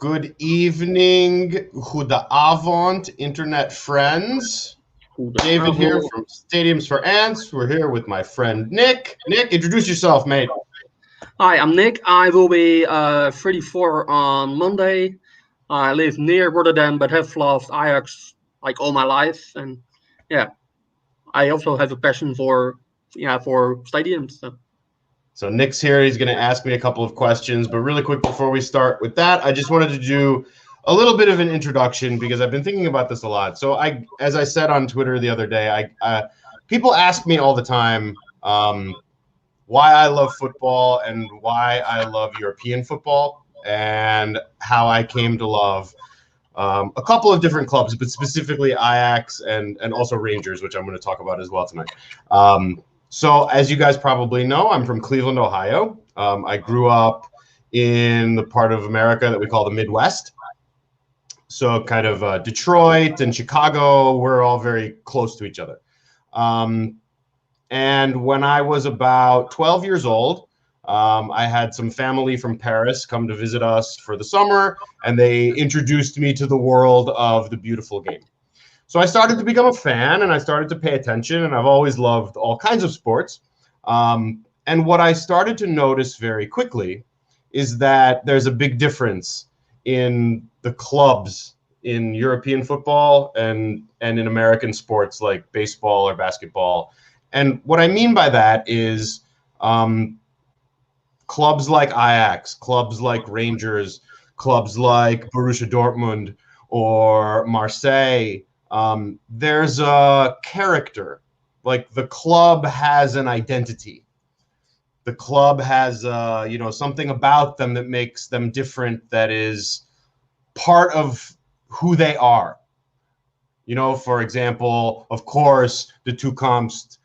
Good evening, goedenavond, internet friends. David here from Stadiums for Ants. We're here with my friend Nick. Nick, introduce yourself, mate. Hi, I'm Nick. I will be 34 on Monday. I live near Rotterdam, but have loved Ajax like all my life, and yeah, I also have a passion for stadiums. So Nick's here. He's going to ask me a couple of questions, but really quick before we start with that, I just wanted to do a little bit of an introduction because I've been thinking about this a lot. So as I said on Twitter the other day, people ask me all the time why I love football and why I love European football and how I came to love a couple of different clubs, but specifically Ajax and also Rangers, which I'm going to talk about as well tonight. So as you guys probably know, I'm from Cleveland, Ohio. I grew up in the part of America that we call the Midwest. So kind of Detroit and Chicago, we're all very close to each other. And when I was about 12 years old, I had some family from Paris come to visit us for the summer, and they introduced me to the world of the beautiful game. So I started to become a fan, and I started to pay attention, and I've always loved all kinds of sports. And what I started to notice very quickly is that there's a big difference in the clubs in European football and in American sports like baseball or basketball. And what I mean by that is clubs like Ajax, clubs like Rangers, clubs like Borussia Dortmund or Marseille, there's a character. Like the club has an identity. The club has something about them that makes them different, that is part of who they are. For example, of course, the Toekomst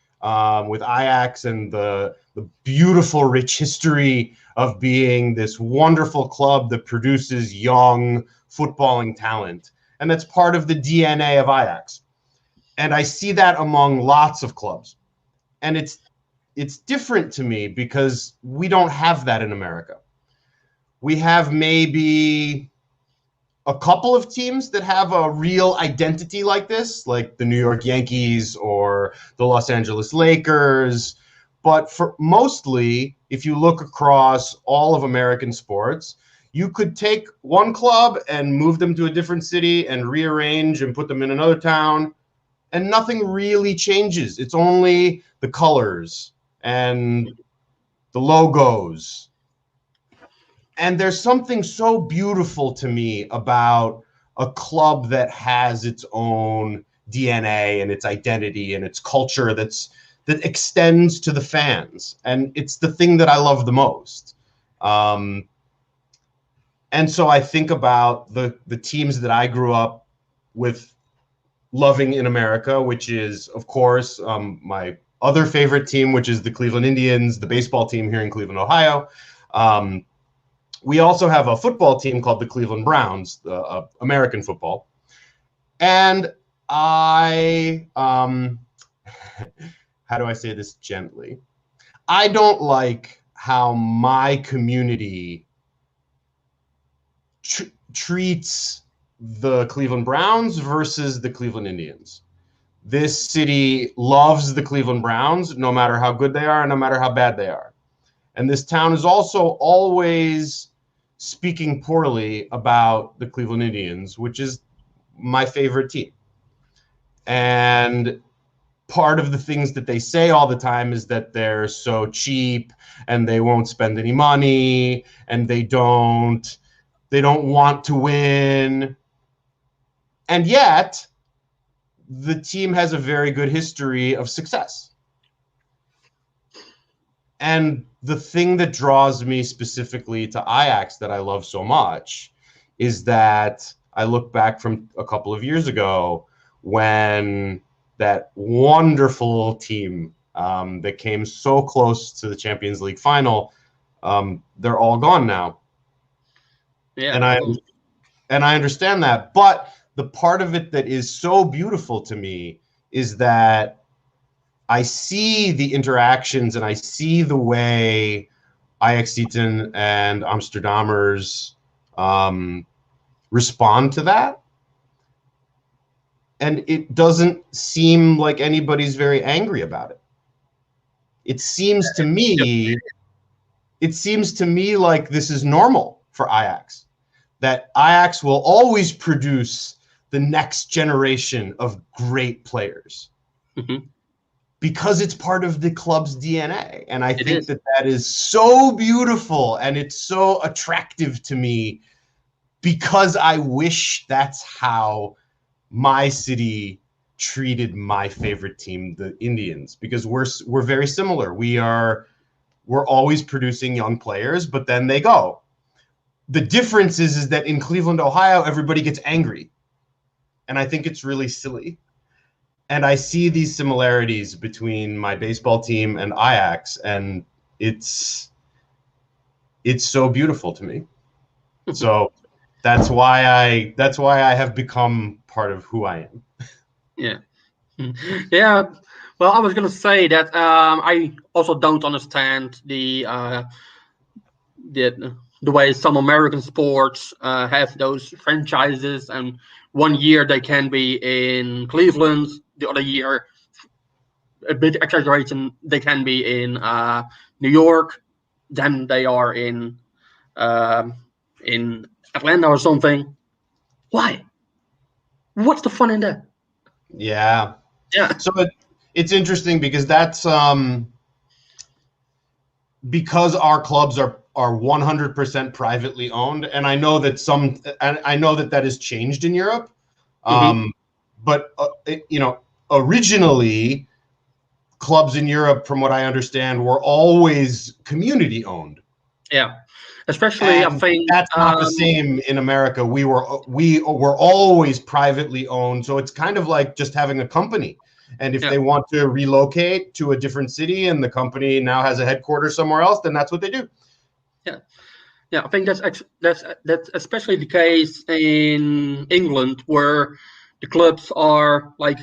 with Ajax and the beautiful, rich history of being this wonderful club that produces young footballing talent. And that's part of the DNA of Ajax. And I see that among lots of clubs. And it's different to me because we don't have that in America. We have maybe a couple of teams that have a real identity like this, like the New York Yankees or the Los Angeles Lakers. But for mostly, if you look across all of American sports, you could take one club and move them to a different city and rearrange and put them in another town, and nothing really changes. It's only the colors and the logos. And there's something so beautiful to me about a club that has its own DNA and its identity and its culture that extends to the fans. And it's the thing that I love the most. And so I think about the teams that I grew up with loving in America, which is, of course, my other favorite team, which is the Cleveland Indians, the baseball team here in Cleveland, Ohio. We also have a football team called the Cleveland Browns, American football. And I, how do I say this gently? I don't like how my community treats the Cleveland Browns versus the Cleveland Indians. This city loves the Cleveland Browns, no matter how good they are and no matter how bad they are. And this town is also always speaking poorly about the Cleveland Indians, which is my favorite team. And part of the things that they say all the time is that they're so cheap and they won't spend any money and they don't want to win. And yet, the team has a very good history of success. And the thing that draws me specifically to Ajax that I love so much is that I look back from a couple of years ago when that wonderful team that came so close to the Champions League final, they're all gone now. Yeah. And I understand that. But the part of it that is so beautiful to me is that I see the interactions and I see the way Ajaxieten and Amsterdammers respond to that. And it doesn't seem like anybody's very angry about it. It seems to me like this is normal for Ajax, that Ajax will always produce the next generation of great players. Mm-hmm. Because it's part of the club's DNA. And I think that is so beautiful, and it's so attractive to me, because I wish that's how my city treated my favorite team, the Indians, because we're very similar. We're always producing young players, but then they go. The difference is that in Cleveland, Ohio, everybody gets angry. And I think it's really silly. And I see these similarities between my baseball team and Ajax, and it's so beautiful to me. So that's why I have become part of who I am. Yeah. Yeah. Well, I was going to say that I also don't understand the way some American sports have those franchises, and one year they can be in Cleveland, the other year, a bit exaggeration, they can be in New York, then they are in Atlanta or something. Why? What's the fun in that? Yeah. Yeah. So it's interesting because that's because our clubs are 100% privately owned, and I know that that has changed in Europe. But originally, clubs in Europe, from what I understand, were always community owned. Yeah, especially I think that's not the same in America. We were always privately owned, so it's kind of like just having a company. And if they want to relocate to a different city and the company now has a headquarters somewhere else, then that's what they do. Yeah, I think that's especially the case in England, where the clubs are like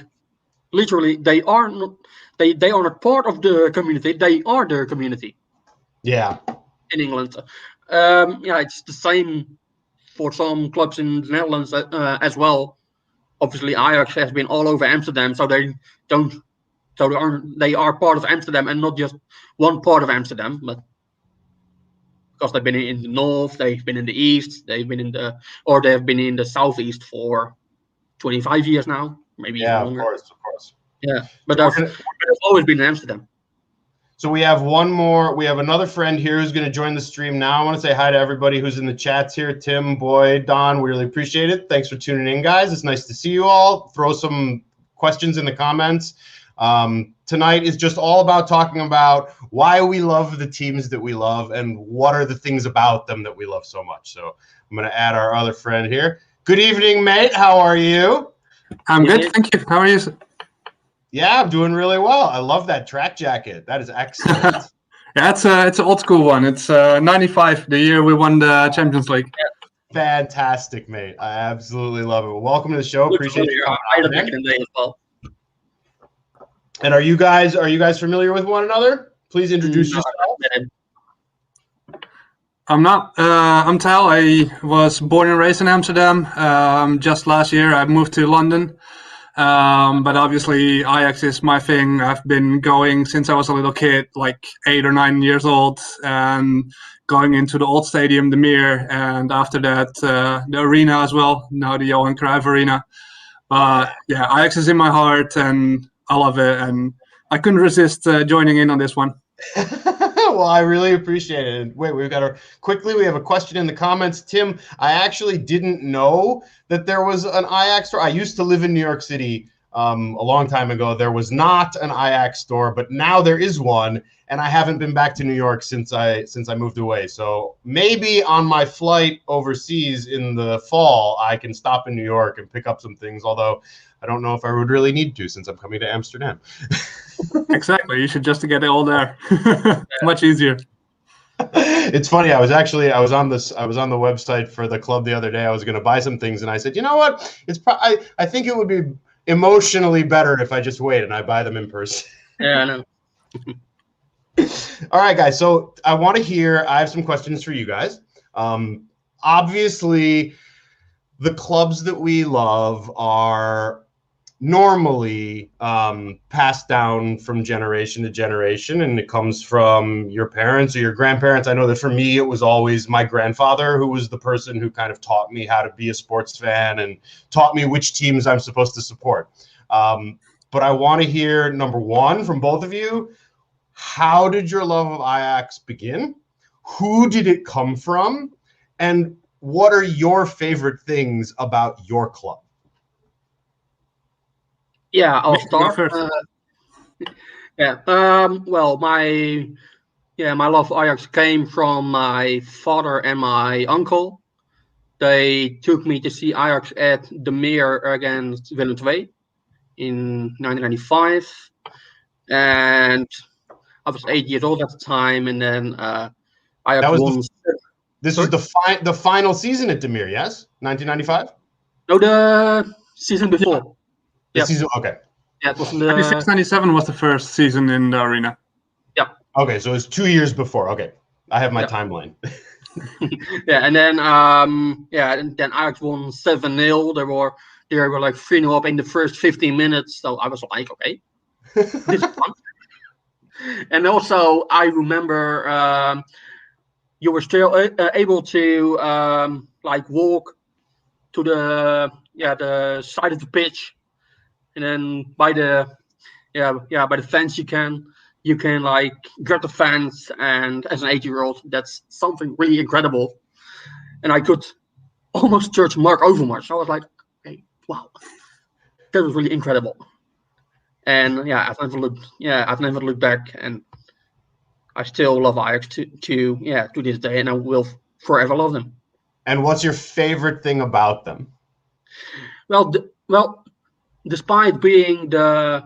literally they are not part of the community. They are the community. Yeah. In England, it's the same for some clubs in the Netherlands as well. Obviously, Ajax has been all over Amsterdam, so they are part of Amsterdam and not just one part of Amsterdam, but because they've been in the north, they've been in the east, they've been in the southeast for 25 years now, maybe even longer. Of course. Yeah, but they've always been in Amsterdam. So we have another friend here who's going to join the stream now. I want to say hi to everybody who's in the chats here. Tim, Boyd, Don, we really appreciate it. Thanks for tuning in, guys. It's nice to see you all. Throw some questions in the comments. Tonight is just all about talking about why we love the teams that we love and what are the things about them that we love so much. So I'm going to add our other friend here. Good evening, mate. How are you? I'm good, thank you. How are you? Yeah, I'm doing really well. I love that track jacket. That is excellent. Yeah, it's an old school one. It's 95, the year we won the Champions League. Fantastic, mate. I absolutely love it. Well, welcome to the show. Appreciate you coming back in the day as well. And are you guys familiar with one another? Please introduce yourself. I'm not. I'm Tal. I was born and raised in Amsterdam. Just last year, I moved to London. But obviously, Ajax is my thing. I've been going since I was a little kid, like 8 or 9 years old, and going into the old stadium, the Meer, and after that, the arena as well. Now the Johan Cruyff Arena. But yeah, Ajax is in my heart, and I love it, and I couldn't resist joining in on this one. Well, I really appreciate it. Wait, we have a question in the comments. Tim, I actually didn't know that there was an Ajax store. I used to live in New York City a long time ago. There was not an Ajax store, but now there is one, and I haven't been back to New York since I moved away. So maybe on my flight overseas in the fall, I can stop in New York and pick up some things, although I don't know if I would really need to since I'm coming to Amsterdam. Exactly. You should just get it all there. Much easier. It's funny. I was on the website for the club the other day. I was going to buy some things, and I said, you know what? I think it would be emotionally better if I just wait and I buy them in person. Yeah, I know. All right, guys. So I have some questions for you guys. Obviously, the clubs that we love are normally passed down from generation to generation, and it comes from your parents or your grandparents. I know that for me, it was always my grandfather who was the person who kind of taught me how to be a sports fan and taught me which teams I'm supposed to support. But I want to hear, number one, from both of you, how did your love of Ajax begin? Who did it come from? And what are your favorite things about your club? Yeah, I'll start. Well, my love of Ajax came from my father and my uncle. They took me to see Ajax at the Meer against Willem II in 1995, and I was 8 years old at the time. And then Ajax won. This was the final season at the Meer, yes, 1995. No, the season before. The season, okay. Yeah, it was 96-97 was the first season in the arena. Yeah. Okay, so it was 2 years before. Okay, I have my timeline. And then Ajax won 7-0. They were like 3-0 up in the first 15 minutes. So I was like, okay, this is fun. And also, I remember you were still able to walk to the side of the pitch. And then by the fence you can like grab the fence, and as an 8-year-old, that's something really incredible. And I could almost touch Mark Overmars. So I was like, hey, wow, that was really incredible. And I've never looked back, and I still love Ajax to this day, and I will forever love them. And what's your favorite thing about them? Well, despite being the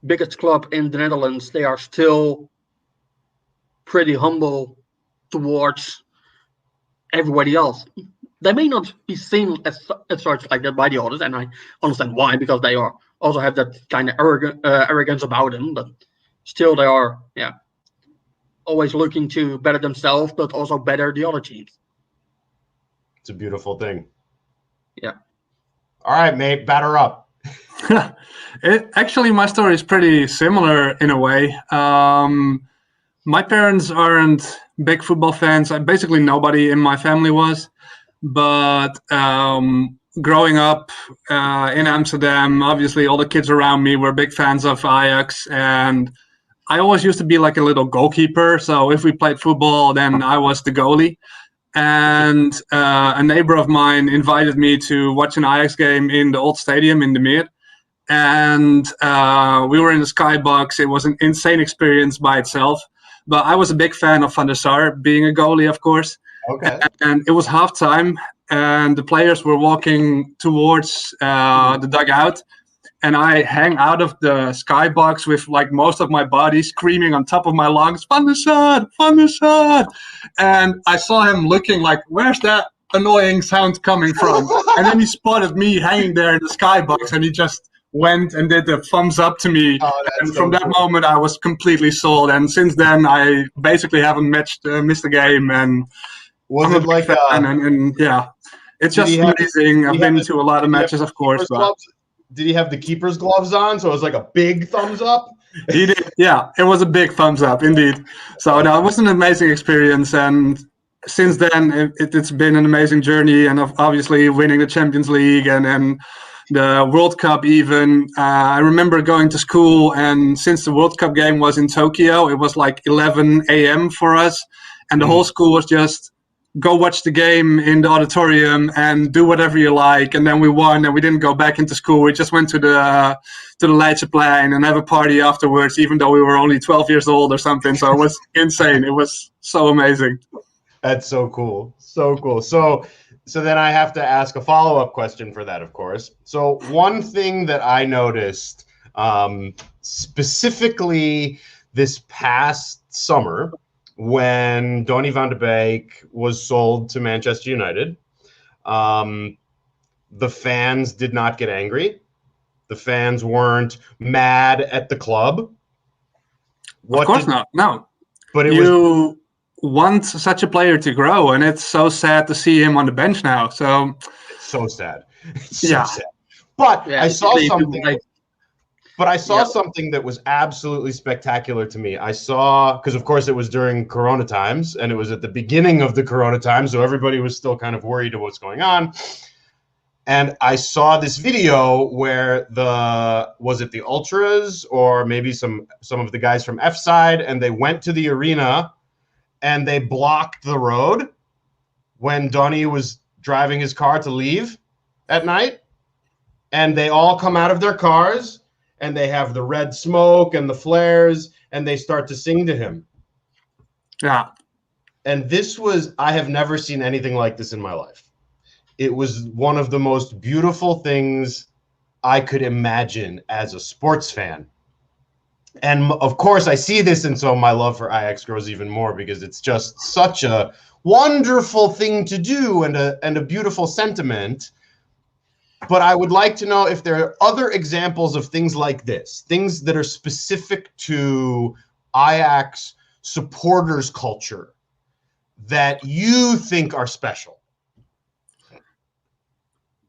biggest club in the Netherlands, they are still pretty humble towards everybody else. They may not be seen as such like that by the others, and I understand why, because they also have that kind of arrogance about them. But still, they are always looking to better themselves, but also better the other teams. It's a beautiful thing. Yeah. All right, mate, batter up. Actually, my story is pretty similar in a way. My parents aren't big football fans. Basically, nobody in my family was. But growing up in Amsterdam, obviously all the kids around me were big fans of Ajax. And I always used to be like a little goalkeeper. So if we played football, then I was the goalie. And a neighbor of mine invited me to watch an Ajax game in the old stadium in the Meer. And we were in the skybox. It was an insane experience by itself. But I was a big fan of Van der Sar, being a goalie, of course. Okay. And it was halftime, and the players were walking towards the dugout. And I hang out of the skybox with like most of my body screaming on top of my lungs, Van der Sar, Van der Sar. And I saw him looking like, where's that annoying sound coming from? And then he spotted me hanging there in the skybox, and he just went and did the thumbs up to me. And from that moment, I was completely sold. And since then, I basically haven't missed a game. And was it like it's just amazing. I've been to a lot of matches, of course. But did he have the keeper's gloves on? So it was like a big thumbs up? He did. Yeah, it was a big thumbs up, indeed. So no, it was an amazing experience. And since then, it's been an amazing journey. And obviously winning the Champions League and the World Cup even. I remember going to school, and since the World Cup game was in Tokyo, it was like 11 a.m. for us. And the whole school was just, go watch the game in the auditorium and do whatever you like. And then we won, and we didn't go back into school. We just went to the Leidseplein and have a party afterwards, even though we were only 12 years old or something. So it was insane. It was so amazing. That's so cool. So cool. So then I have to ask a follow-up question for that, of course. So one thing that I noticed specifically this past summer when Donny van de Beek was sold to Manchester United, the fans did not get angry. The fans weren't mad at the club. Of course not. No. But you want such a player to grow, and it's so sad to see him on the bench now. So so sad. It's so Yeah. sad. But Yeah, I saw usually something. like, But I saw yeah. something that was absolutely spectacular to me. I saw, because of course it was during Corona times, and it was at the beginning of the Corona times, so everybody was still kind of worried of what's going on. And I saw this video where was it the Ultras or maybe some of the guys from F side, and they went to the arena and they blocked the road when Donny was driving his car to leave at night. And they all come out of their cars and they have the red smoke and the flares, and they start to sing to him. Yeah. And I have never seen anything like this in my life. It was one of the most beautiful things I could imagine as a sports fan. And of course, I see this, and so my love for Ajax grows even more because it's just such a wonderful thing to do and a beautiful sentiment. But I would like to know if there are other examples of things like this, things that are specific to Ajax supporters culture that you think are special.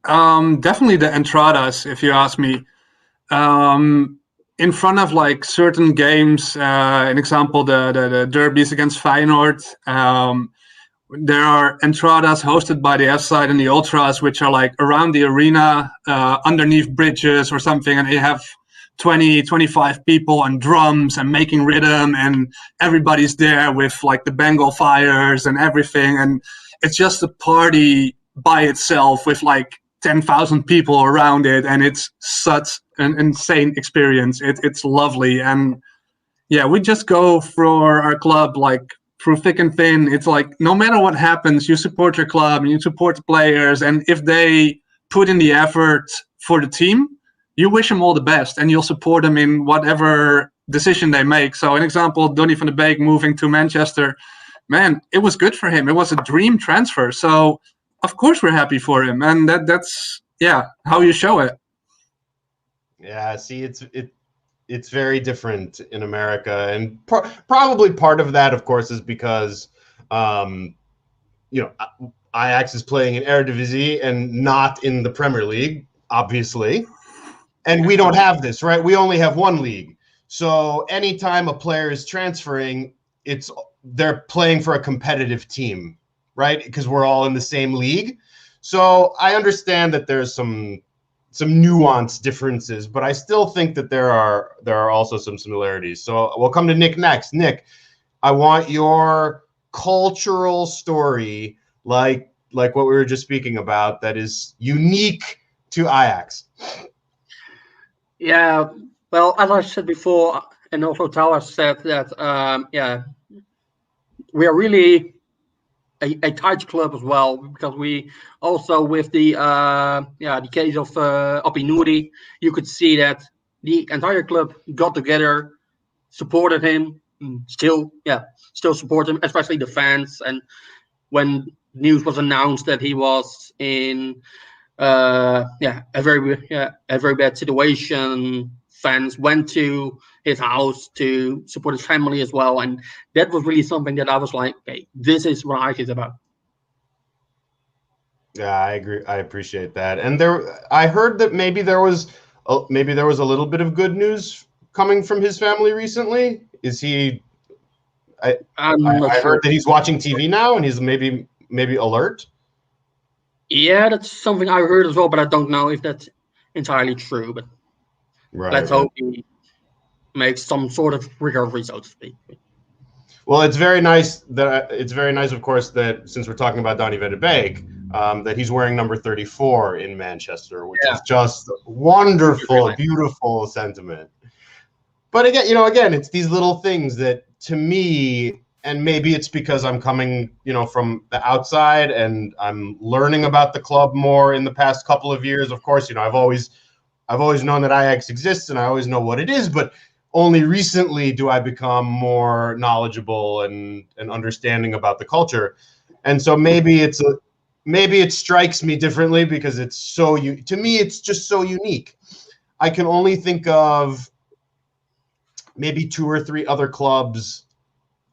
Definitely the entradas, if you ask me. In front of like certain games, an example, the derbies against Feyenoord, there are entradas hosted by the F side and the Ultras, which are like around the arena, underneath bridges or something, and they have 20, 25 people and drums and making rhythm, and everybody's there with like the Bengal fires and everything, and it's just a party by itself with like 10,000 people around it, and it's such an insane experience. It's lovely, and yeah, we just go for our club like through thick and thin. It's like no matter what happens, you support your club and you support the players, and if they put in the effort for the team, you wish them all the best, and you'll support them in whatever decision they make. So an example, Donny van de Beek moving to Manchester, man, it was good for him. It was a dream transfer. So of course we're happy for him, and that's how you show it. Yeah, see, it's very different in America, and probably part of that, of course, is because Ajax is playing in Eredivisie and not in the Premier League, obviously, and we don't have this, right? We only have one league, so anytime a player is transferring, they're playing for a competitive team, right? Because we're all in the same league. So I understand that there's some nuanced differences, but I still think that there are also some similarities. So we'll come to Nick next. Nick, I want your cultural story, like what we were just speaking about, that is unique to Ajax. Yeah, well, as I said before, and also Tyler said that, we are really a tight club as well, because we also, with the case of Opinuri, you could see that the entire club got together, supported him, still support him, especially the fans. And when news was announced that he was in a very bad situation, fans went to his house to support his family as well, and that was really something that I was like, okay, this is what Ajax is about. Yeah, I agree. I appreciate that. And I heard that maybe there was a little bit of good news coming from his family recently. Is he? I heard that he's watching TV now, and he's maybe alert. Yeah, that's something I heard as well, but I don't know if that's entirely true. But let's hope he makes some sort of recovery, so to speak. Well, it's very nice, of course, that since we're talking about Donny van de Beek, that he's wearing number 34 in Manchester, which is just wonderful, beautiful sentiment. But again, it's these little things that, to me, and maybe it's because I'm coming, from the outside and I'm learning about the club more in the past couple of years. Of course, I've always known that Ajax exists and I always know what it is, but only recently do I become more knowledgeable and understanding about the culture. And so maybe it strikes me differently because to me, it's just so unique. I can only think of maybe 2 or 3 other clubs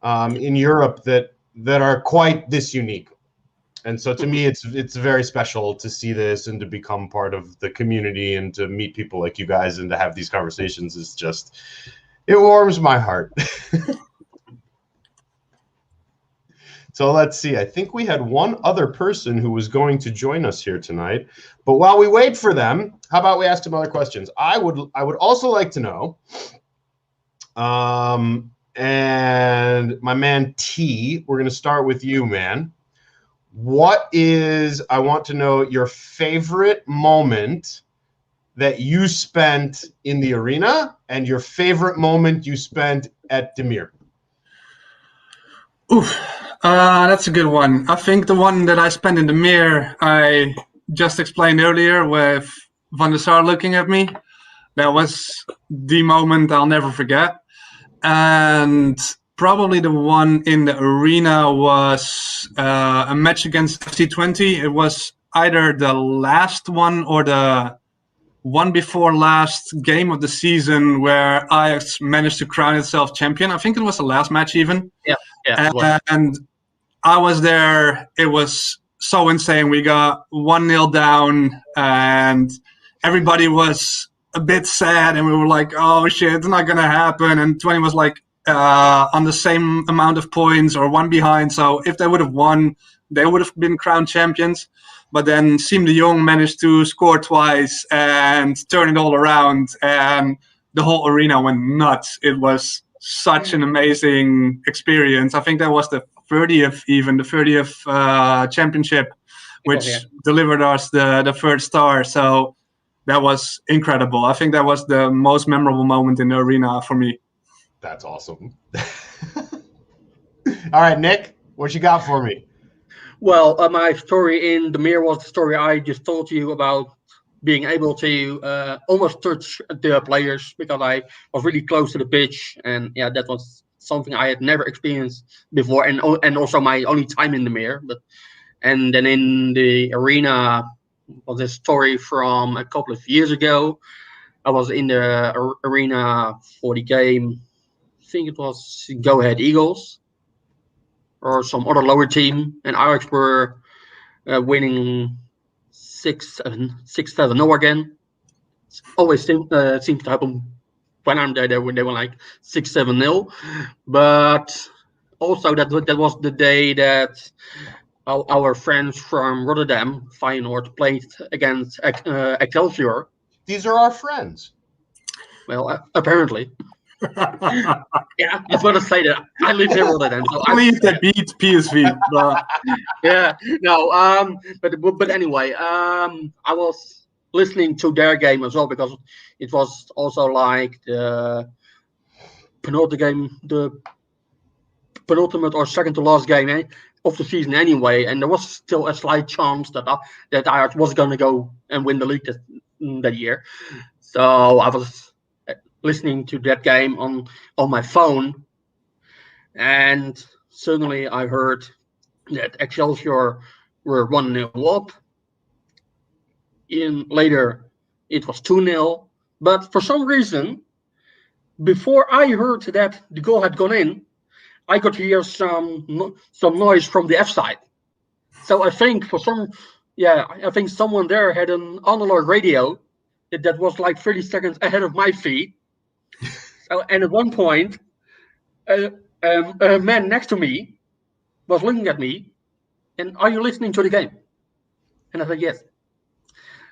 in Europe that are quite this unique. And so to me, it's very special to see this and to become part of the community and to meet people like you guys and to have these conversations is just, it warms my heart. So let's see. I think we had one other person who was going to join us here tonight. But while we wait for them, how about we ask some other questions? I would also like to know, and my man T, we're going to start with you, man. I want to know your favorite moment that you spent in the arena and your favorite moment you spent at Demir. Oof, that's a good one. I think the one that I spent in the mirror, I just explained earlier with Van der Sar looking at me. That was the moment I'll never forget. And probably the one in the arena was a match against FC20. It was either the last one or the one before last game of the season where Ajax managed to crown itself champion. I think it was the last match even. Yeah. And I was there. It was so insane. We got 1-0 down and everybody was a bit sad and we were like, oh shit, it's not going to happen. And 20 was like, on the same amount of points or one behind. So if they would have won, they would have been crowned champions. But then Siem de Jong managed to score twice and turn it all around. And the whole arena went nuts. It was such an amazing experience. I think that was the 30th championship, which delivered us the third star. So that was incredible. I think that was the most memorable moment in the arena for me. That's awesome. All right, Nick, what you got for me? Well, my story in the mirror was the story I just told you about being able to almost touch the players because I was really close to the pitch. And yeah, that was something I had never experienced before and also my only time in the mirror. And then in the arena was a story from a couple of years ago. I was in the arena for the game. I think it was Go Ahead Eagles or some other lower team, and Ajax were winning 6-7-0 again. It always seems to happen when I'm there. They were like 6-7-0, but also that was the day that our friends from Rotterdam, Feyenoord, played against Excelsior. These are our friends. Well, apparently. Yeah, I was going to say that. I live in Rotterdam. So I believe that beats PSV. But... yeah, no. But anyway, I was listening to their game as well because it was also like the penultimate or second to last game of the season anyway, and there was still a slight chance that Ajax was going to go and win the league that year. So I was listening to that game on my phone, and suddenly I heard that Excelsior were 1-0 up. Later, it was 2-0. But for some reason, before I heard that the goal had gone in, I could hear some noise from the F side. So I think someone there had an analog radio that was like 30 seconds ahead of my feed. So, and at one point, a man next to me was looking at me, and are you listening to the game? And I said, yes.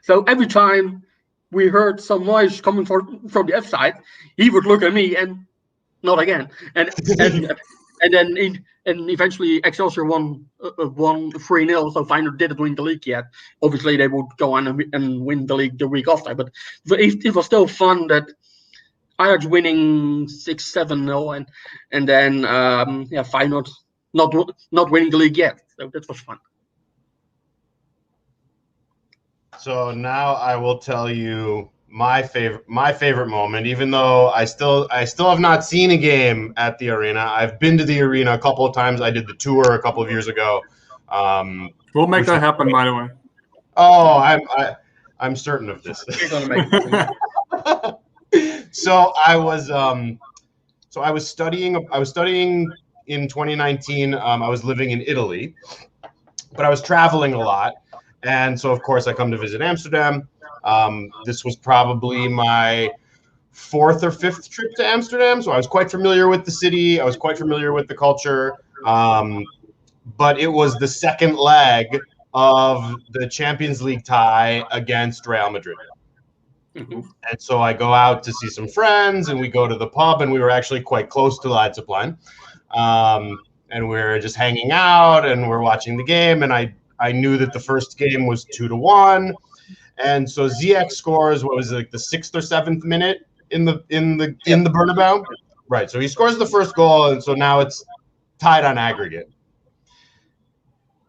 So every time we heard some noise coming from the F side, he would look at me and not again. And then eventually Excelsior won 3-0. So Feyenoord didn't win the league yet. Obviously, they would go on and win the league the week after. But it was still fun that Ajax winning 6-7-0 and then Feyenoord not winning the league yet. So that was fun. So now I will tell you my favorite moment, even though I still have not seen a game at the arena. I've been to the arena a couple of times. I did the tour a couple of years ago. We'll make that happen, by the way. Oh, I'm certain of this. You're gonna make it. So I was studying in 2019. I was living in Italy but I was traveling a lot. And so, of course, I come to visit Amsterdam. This was probably my fourth or fifth trip to Amsterdam. So I was quite familiar with the city. I was quite familiar with the culture. But it was the second leg of the Champions League tie against Real Madrid. Mm-hmm. And so I go out to see some friends, and we go to the pub, and we were actually quite close to Leidseplein. And we're just hanging out, and we're watching the game, and I knew that the first game was 2-1. And so Ziyech scores, what was it, like the 6th or 7th minute in the Bernabeu? Right. So he scores the first goal, and so now it's tied on aggregate.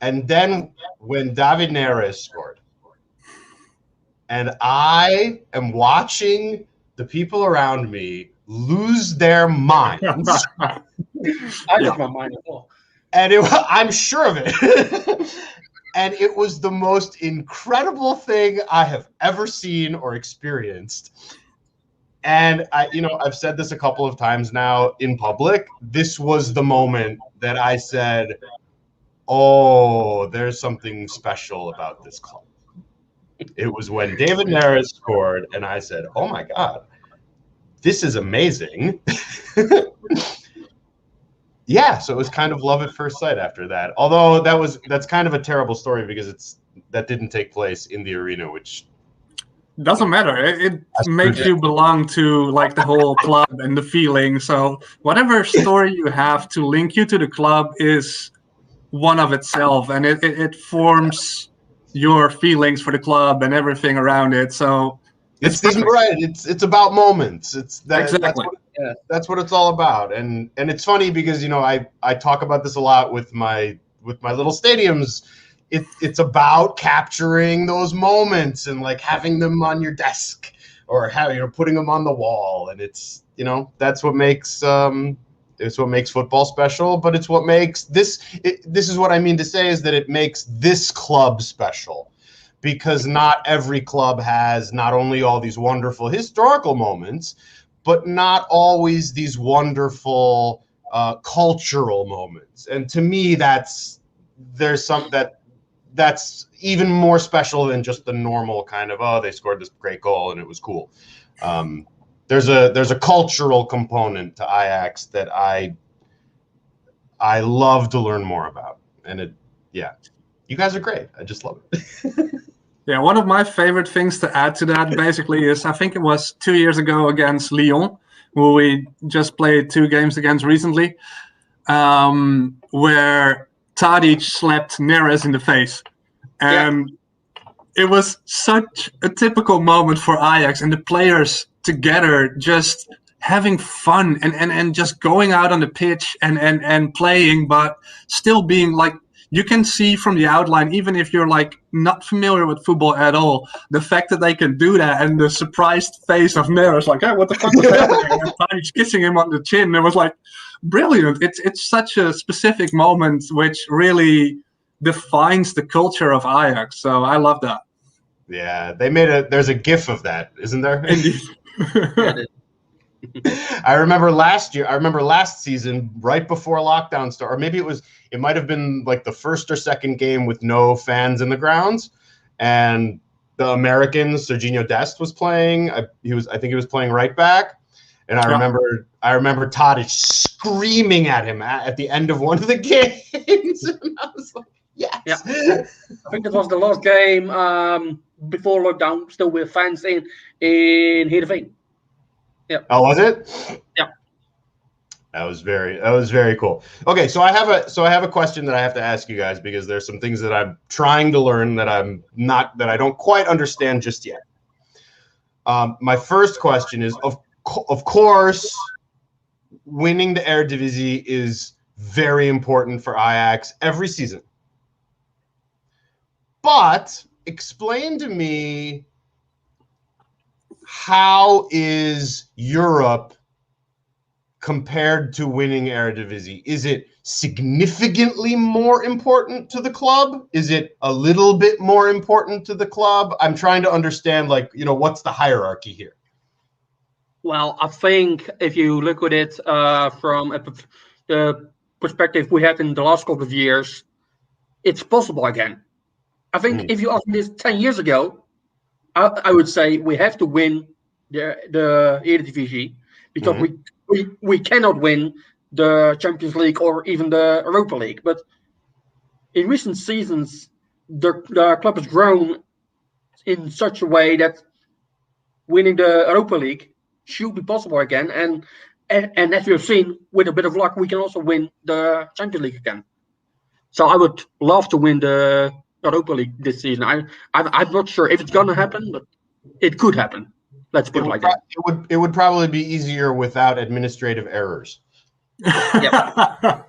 And then when David Neres scored, and I am watching the people around me lose their minds. I lost my mind as well. And I'm sure of it. And it was the most incredible thing I have ever seen or experienced. And I've said this a couple of times now in public. This was the moment that I said, oh, there's something special about this club. It was when David Neres scored, and I said, oh my God, this is amazing. Yeah, so it was kind of love at first sight after that. Although that's kind of a terrible story because that didn't take place in the arena, which doesn't matter. It makes you belong to like the whole club and the feeling. So whatever story you have to link you to the club is one of itself, and it forms your feelings for the club and everything around it. So it's right. It's about moments. Exactly. That's what it's all about. And it's funny because I talk about this a lot with my little stadiums. It's about capturing those moments and like having them on your desk or putting them on the wall. And it's that's what makes it's what makes football special, but it's what makes this is what I mean to say is that it makes this club special, because not every club has not only all these wonderful historical moments, but not always these wonderful cultural moments. And to me, that's even more special than just the normal kind of, oh, they scored this great goal and it was cool. There's a cultural component to Ajax that I love to learn more about. And you guys are great. I just love it. Yeah, one of my favorite things to add to that basically is I think it was 2 years ago against Lyon, who we just played 2 games against recently, where Tadic slapped Neres in the face. And it was such a typical moment for Ajax and the players together just having fun and just going out on the pitch and playing, but still being like, you can see from the outline, even if you're like not familiar with football at all, the fact that they can do that and the surprised face of Neres, like, hey, what the fuck was happening? And Tadic kissing him on the chin. It was like brilliant. It's such a specific moment which really defines the culture of Ajax. So I love that. Yeah, there's a GIF of that, isn't there? Indeed. I remember last season, right before lockdown started, or maybe it might have been like the first or second game with no fans in the grounds, and the American Serginho Dest was playing. I think he was playing right back, and I remember Tadic screaming at him at the end of one of the games, and I was like, yes. Yeah. I think it was the last game before lockdown, still with fans in Heerenveen. Yeah. Oh, was it? Yeah. That was very cool. Okay, so I have a question that I have to ask you guys, because there's some things that I'm trying to learn that I don't quite understand just yet. My first question is, of course, winning the Eredivisie is very important for Ajax every season. But explain to me, how is Europe compared to winning Eredivisie? Is it significantly more important to the club? Is it a little bit more important to the club? I'm trying to understand, what's the hierarchy here? Well, I think if you look at it from the perspective we had in the last couple of years, it's possible again. I think if you asked me this 10 years ago, I would say we have to win the Eredivisie because we cannot win the Champions League or even the Europa League. But in recent seasons, the club has grown in such a way that winning the Europa League should be possible again. And as we've seen, with a bit of luck, we can also win the Champions League again. So I would love to win the Europa League this season. I'm not sure if it's going to happen, but it could happen. Let's put it like that. It would probably be easier without administrative errors. Yeah.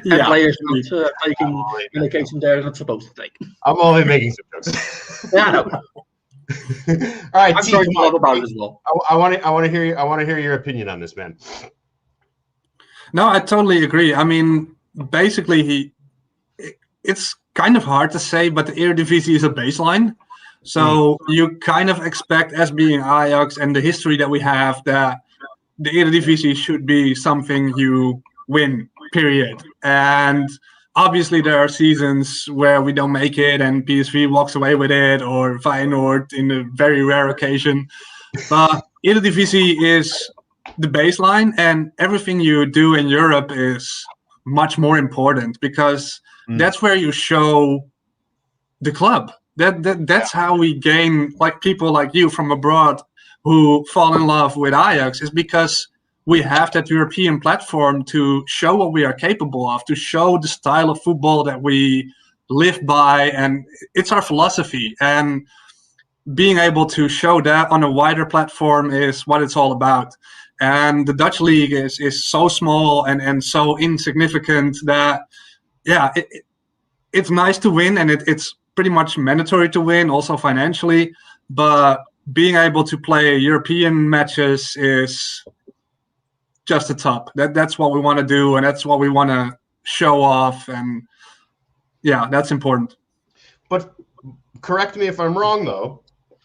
And players not taking medication they're not supposed to take. I'm only making some jokes. Yeah, I know. All right, I'm trying to talk about it as well. I want to hear your opinion on this, man. No, I totally agree. I mean, basically, it's kind of hard to say, but the Eredivisie is a baseline. So you kind of expect, as being Ajax and the history that we have, that the Eredivisie should be something you win, period. And obviously there are seasons where we don't make it and PSV walks away with it, or Feyenoord in a very rare occasion. But Eredivisie is the baseline, and everything you do in Europe is much more important because that's where you show the club. That's how we gain, like, people like you from abroad who fall in love with Ajax, is because we have that European platform to show what we are capable of, to show the style of football that we live by, and it's our philosophy. And being able to show that on a wider platform is what it's all about. And the Dutch league is so small and so insignificant that, it's nice to win, and it's pretty much mandatory to win, also financially. But being able to play European matches is just the top. That's what we want to do, and that's what we want to show off. And that's important. But correct me if I'm wrong, though.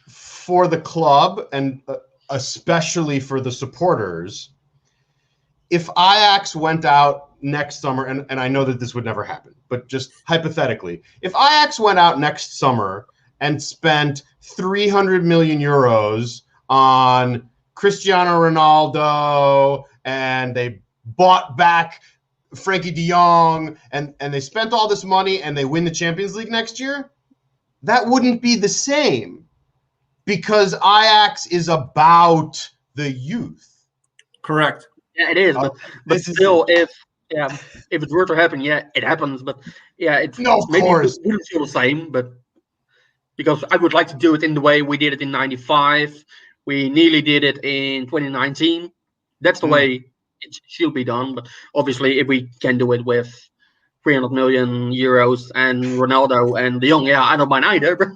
For the club, and especially for the supporters, if Ajax went out next summer, and I know that this would never happen, but just hypothetically, if Ajax went out next summer and spent 300 million euros on Cristiano Ronaldo, and they bought back Frankie de Jong, and they spent all this money, and they win the Champions League next year, that wouldn't be the same, because Ajax is about the youth. Correct. Yeah, it is. But still, if it were to happen, it happens. But it's maybe it wouldn't feel the same. But because I would like to do it in the way we did it in '95, we nearly did it in 2019. That's the way it should be done. But obviously, if we can do it with 300 million euros and Ronaldo and De Jong, I don't mind either. But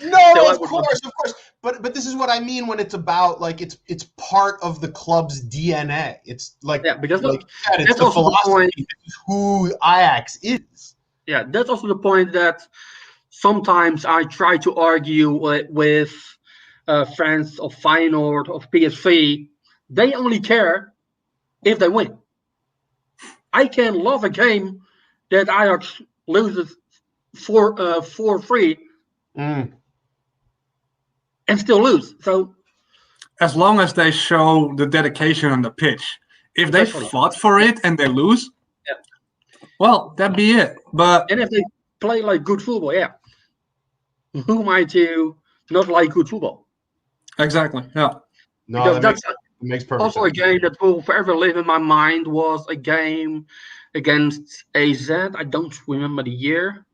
no, of course. But this is what I mean when it's about, like, it's part of the club's DNA. It's like, because it's the philosophy. This is who Ajax is. Yeah, that's also the point that sometimes I try to argue with fans of Feyenoord, of PSV. They only care if they win. I can love a game that Ajax loses 4-3. And still lose. So, as long as they show the dedication on the pitch, if they fought for it and they lose, well, that'd be it. But if they play like good football, who am I to not like good football? Exactly. Yeah. No, that makes perfect also sense. A game that will forever live in my mind was a game against AZ. I don't remember the year.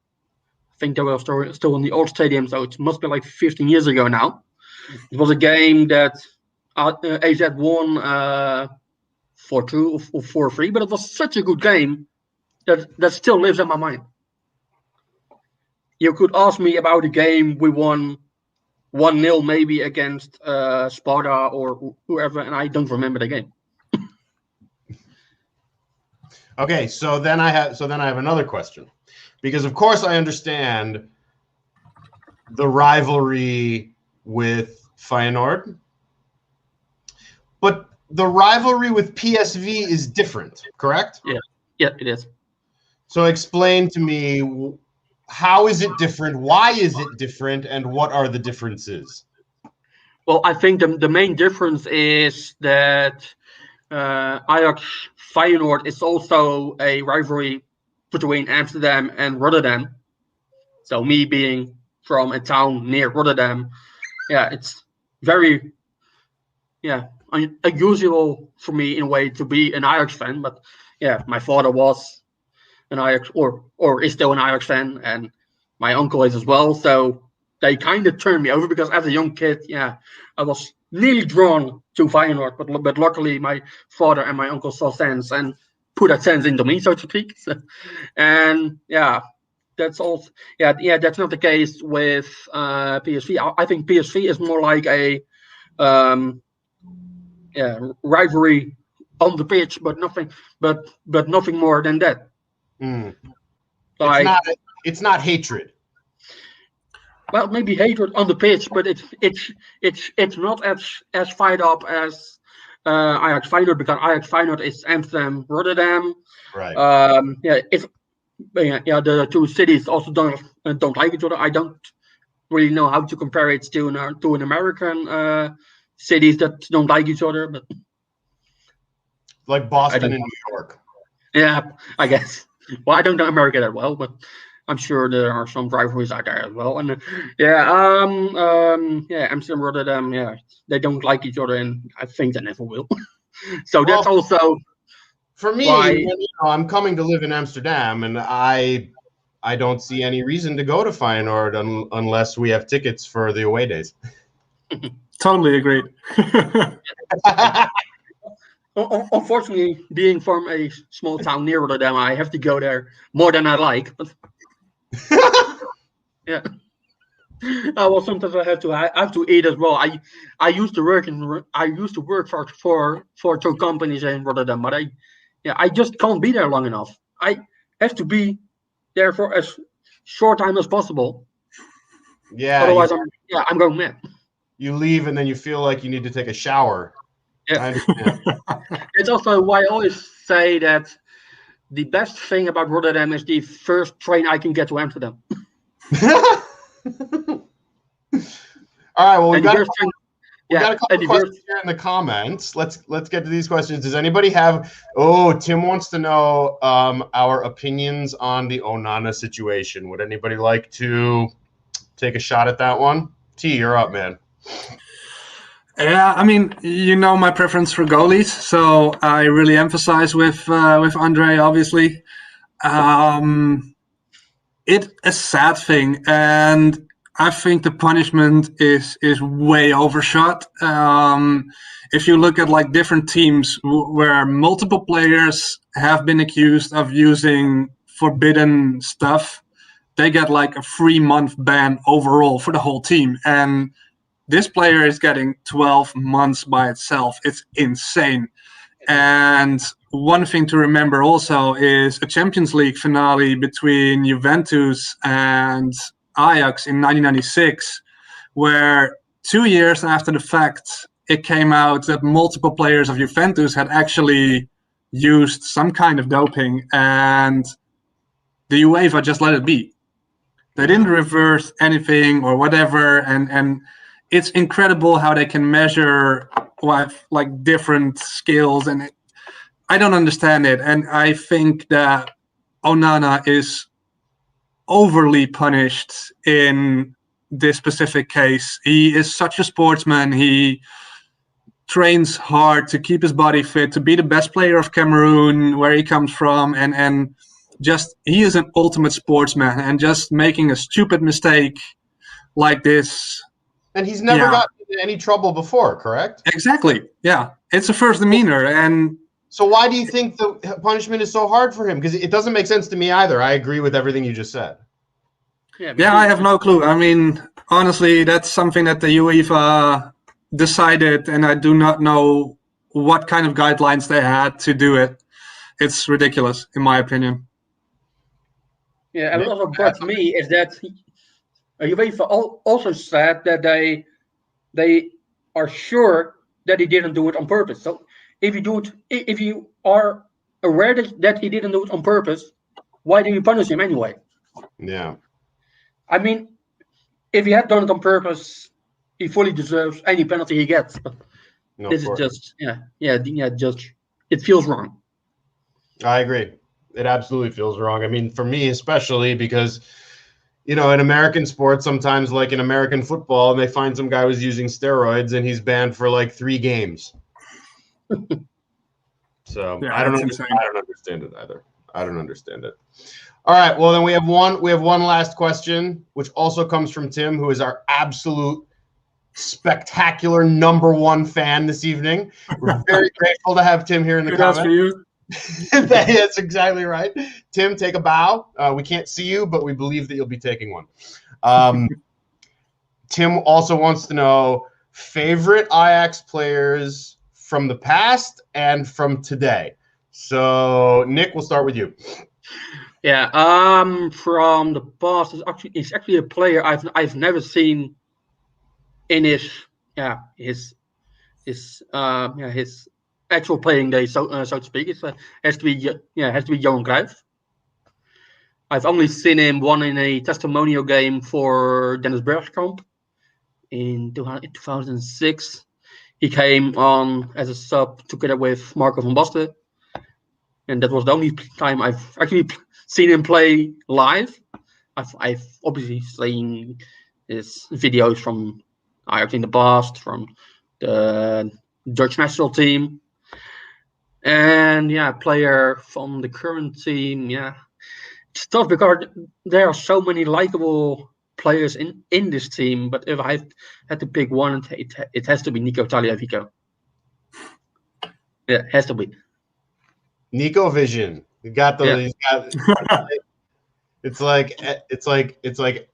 I think they were still in the old stadium, so it must be like 15 years ago now. It was a game that AZ won 4-2 or 4-3, but it was such a good game that still lives in my mind. You could ask me about a game we won 1-0 maybe against Sparta or whoever, and I don't remember the game. Okay, so then I have another question. Because, of course, I understand the rivalry with Feyenoord. But the rivalry with PSV is different, correct? Yeah, it is. So explain to me how is it different? Why is it different? And what are the differences? Well, I think the main difference is that Ajax Feyenoord is also a rivalry between Amsterdam and Rotterdam. So me being from a town near Rotterdam, it's very unusual for me in a way to be an Ajax fan. But my father was an Ajax or is still an Ajax fan, and my uncle is as well. So they kind of turned me over because as a young kid, I was nearly drawn to Feyenoord, but luckily my father and my uncle saw sense and put that sense into me, so to speak. And that's also that's not the case with PSV. I think PSV is more like a rivalry on the pitch, but nothing more than that. Like, it's not hatred. Well, maybe hatred on the pitch, but it's not as fired up as Ajax Feyenoord, because Ajax Feyenoord is Amsterdam, Rotterdam. Right. The two cities also don't like each other. I don't really know how to compare it to an American cities that don't like each other, but like Boston and New York. Yeah, I guess. Well, I don't know America that well, but I'm sure there are some rivalries out there as well. And Amsterdam, Rotterdam, they don't like each other, and I think they never will. So that's also for me. Why, I'm coming to live in Amsterdam, and I don't see any reason to go to Feyenoord unless we have tickets for the away days. Totally agreed. Unfortunately, being from a small town near Rotterdam, I have to go there more than I like. But yeah. Well, sometimes I have to eat as well. I used to work for two companies in Rotterdam, but I just can't be there long enough. I have to be there for as short time as possible. Yeah. Otherwise, I'm going mad. You leave and then you feel like you need to take a shower. Yeah. It's also why I always say that the best thing about Rotterdam is the first train I can get to Amsterdam. All right. Well, we got a couple questions here in the comments. Let's get to these questions. Does anybody have? Oh, Tim wants to know our opinions on the Onana situation. Would anybody like to take a shot at that one? T, you're up, man. Yeah, I mean, my preference for goalies, so I really emphasize with Andre, obviously. It's a sad thing, and I think the punishment is way overshot. If you look at like different teams where multiple players have been accused of using forbidden stuff, they get like a 3-month ban overall for the whole team, and this player is getting 12 months by itself. It's insane. And one thing to remember also is a Champions League finale between Juventus and Ajax in 1996, where 2 years after the fact, it came out that multiple players of Juventus had actually used some kind of doping, and the UEFA just let it be. They didn't reverse anything or whatever, and it's incredible how they can measure like different skills, and I don't understand it. And I think that Onana is overly punished in this specific case. He is such a sportsman. He trains hard to keep his body fit, to be the best player of Cameroon, where he comes from, and just he is an ultimate sportsman, and just making a stupid mistake like this. And he's never gotten into any trouble before, correct? Exactly. Yeah. It's a first demeanor. And so why do you think the punishment is so hard for him? Because it doesn't make sense to me either. I agree with everything you just said. Yeah, I have no clue. I mean, honestly, that's something that the UEFA decided, and I do not know what kind of guidelines they had to do it. It's ridiculous, in my opinion. Yeah, and what bugs me is that UEFA also said that they are sure that he didn't do it on purpose. So if you are aware that he didn't do it on purpose, why do you punish him anyway? Yeah. I mean, if he had done it on purpose, he fully deserves any penalty he gets. But No, this of is course. just, just it feels wrong. I agree. It absolutely feels wrong. I mean, for me especially, because in American sports, sometimes like in American football, they find some guy was using steroids and he's banned for like 3 games. So Yeah, I don't that's insane. understand it either. I don't understand it. All right. Well, then we have one last question, which also comes from Tim, who is our absolute spectacular #1 fan this evening. We're very grateful to have Tim here in the Kudos comments. for you. That's exactly right. Tim, take a bow. We can't see you, but we believe that you'll be taking one. Tim also wants to know favorite Ajax players from the past and from today. So, Nick, we'll start with you. Yeah, from the past, it's actually a player I've never seen in his actual playing days, so to speak. It has to be Johan Cruyff. I've only seen him one in a testimonial game for Dennis Bergkamp in 2006. He came on as a sub together with Marco van Basten, and that was the only time I've actually seen him play live. I've obviously seen his videos from Ajax in the past, from the Dutch national team, and player from the current team. Yeah, it's tough because there are so many likable players in this team. But if I had to pick one, it has to be Nico Tagliafico. Yeah, it has to be. Nico Vision. You got the. Yeah. It's like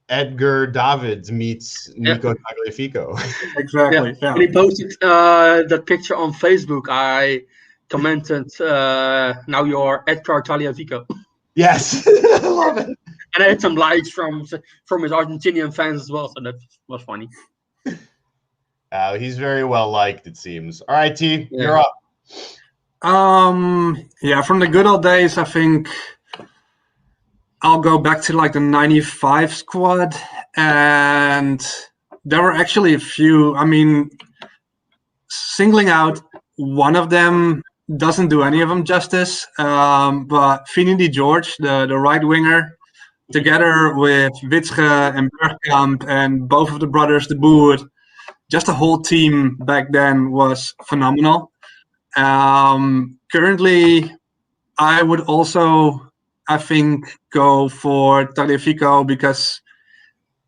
Edgar Davids meets Nico Tagliafico. Exactly. Yeah. When he posted that picture on Facebook, I commented, "Now you're Edgar Tagliafico." Yes, I love it. And I had some likes from his Argentinian fans as well, so that was funny. He's very well liked, it seems. All right, T, you're up. From the good old days, I think I'll go back to like the 95 squad, and there were actually a few. I mean, singling out one of them doesn't do any of them justice, but Finidi George, the right winger, together with Witsche and Bergkamp and both of the brothers, de Boer, just the whole team back then was phenomenal. Currently, I would also, I think, go for Tagliafico because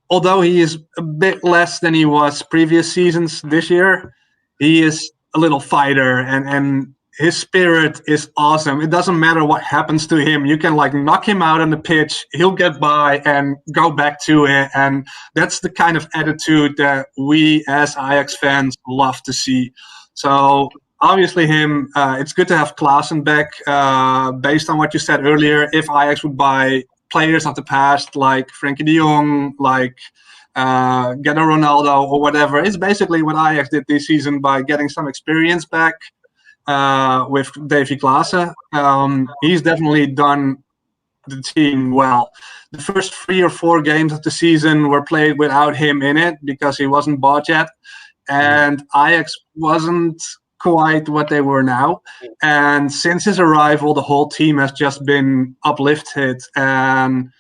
although he is a bit less than he was previous seasons this year, he is a little fighter and his spirit is awesome. It doesn't matter what happens to him. You can like knock him out on the pitch. He'll get by and go back to it. And that's the kind of attitude that we as Ajax fans love to see. So obviously him, it's good to have Klaassen back. Based on what you said earlier, if Ajax would buy players of the past like Frenkie de Jong, like get a Ronaldo or whatever, it's basically what Ajax did this season by getting some experience back. With Davy Klaassen. He's definitely done the team well. The first 3 or 4 games of the season were played without him in it because he wasn't bought yet. And Ajax wasn't quite what they were now. And since his arrival, the whole team has just been uplifted. And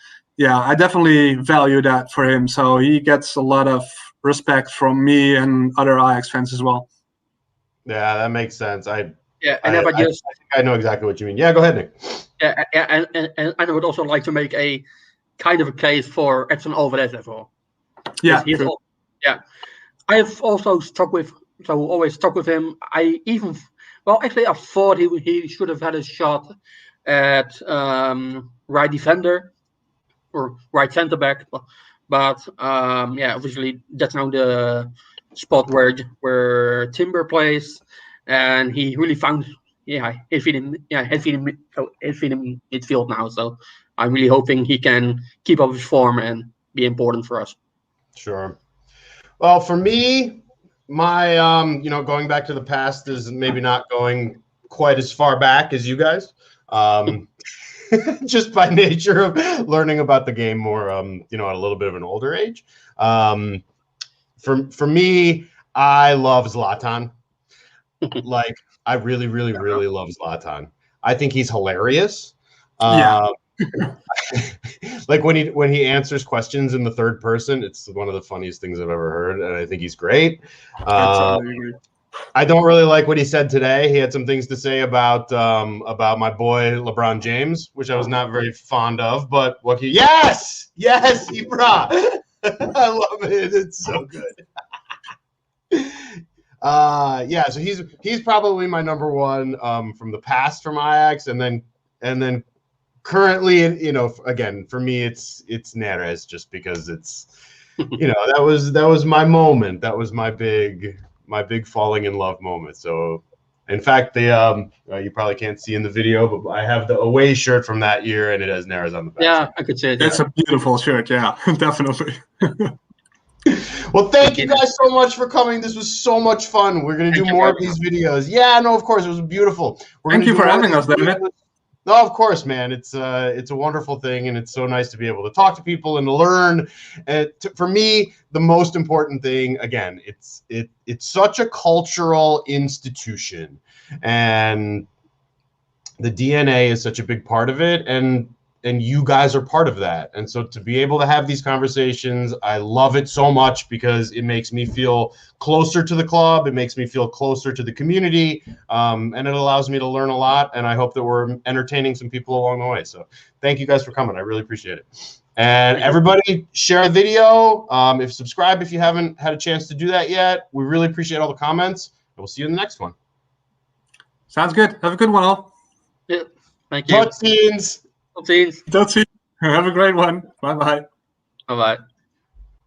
I definitely value that for him. So he gets a lot of respect from me and other Ajax fans as well. Yeah, that makes sense. I know exactly what you mean. Yeah, go ahead, Nick. Yeah, and I would also like to make a kind of a case for Edson Alvarez as well. Yeah, I have also always stuck with him. I thought he should have had a shot at right defender or right centre back, but obviously that's now the spot where Timber plays, and he really found his feet in midfield now. So I'm really hoping he can keep up his form and be important for us. Sure. Well, for me, my going back to the past is maybe not going quite as far back as you guys. just by nature of learning about the game more, at a little bit of an older age. For me, I love Zlatan. Like, I really, really, really love Zlatan. I think he's hilarious. Like when he answers questions in the third person, it's one of the funniest things I've ever heard, and I think he's great. I don't really like what he said today. He had some things to say about my boy LeBron James, which I was not very fond of. But yes, Ibra, I love it. It's so good. So he's probably my number one from the past from Ajax, and then currently, again for me it's Neres, just because it's that was my moment. That was my big falling in love moment. So in fact, you probably can't see in the video, but I have the away shirt from that year, and it has Neres on the back. Yeah, I could see it. It's a beautiful shirt. Yeah, definitely. Well, thank you guys so much for coming. This was so much fun. We're going to do more of these videos. Yeah, no, of course. It was beautiful. Thank you for having us, David. No, of course, man. It's a wonderful thing, and it's so nice to be able to talk to people and to learn. For me, the most important thing, again, it's such a cultural institution, and the DNA is such a big part of it, and you guys are part of that. And so to be able to have these conversations, I love it so much, because it makes me feel closer to the club. It makes me feel closer to the community. And it allows me to learn a lot. And I hope that we're entertaining some people along the way. So thank you guys for coming. I really appreciate it. And everybody share the video. Subscribe if you haven't had a chance to do that yet. We really appreciate all the comments. And we'll see you in the next one. Sounds good. Have a good one, all. Yeah. Thank you. Talk scenes. Have a great one. Bye-bye. Bye-bye.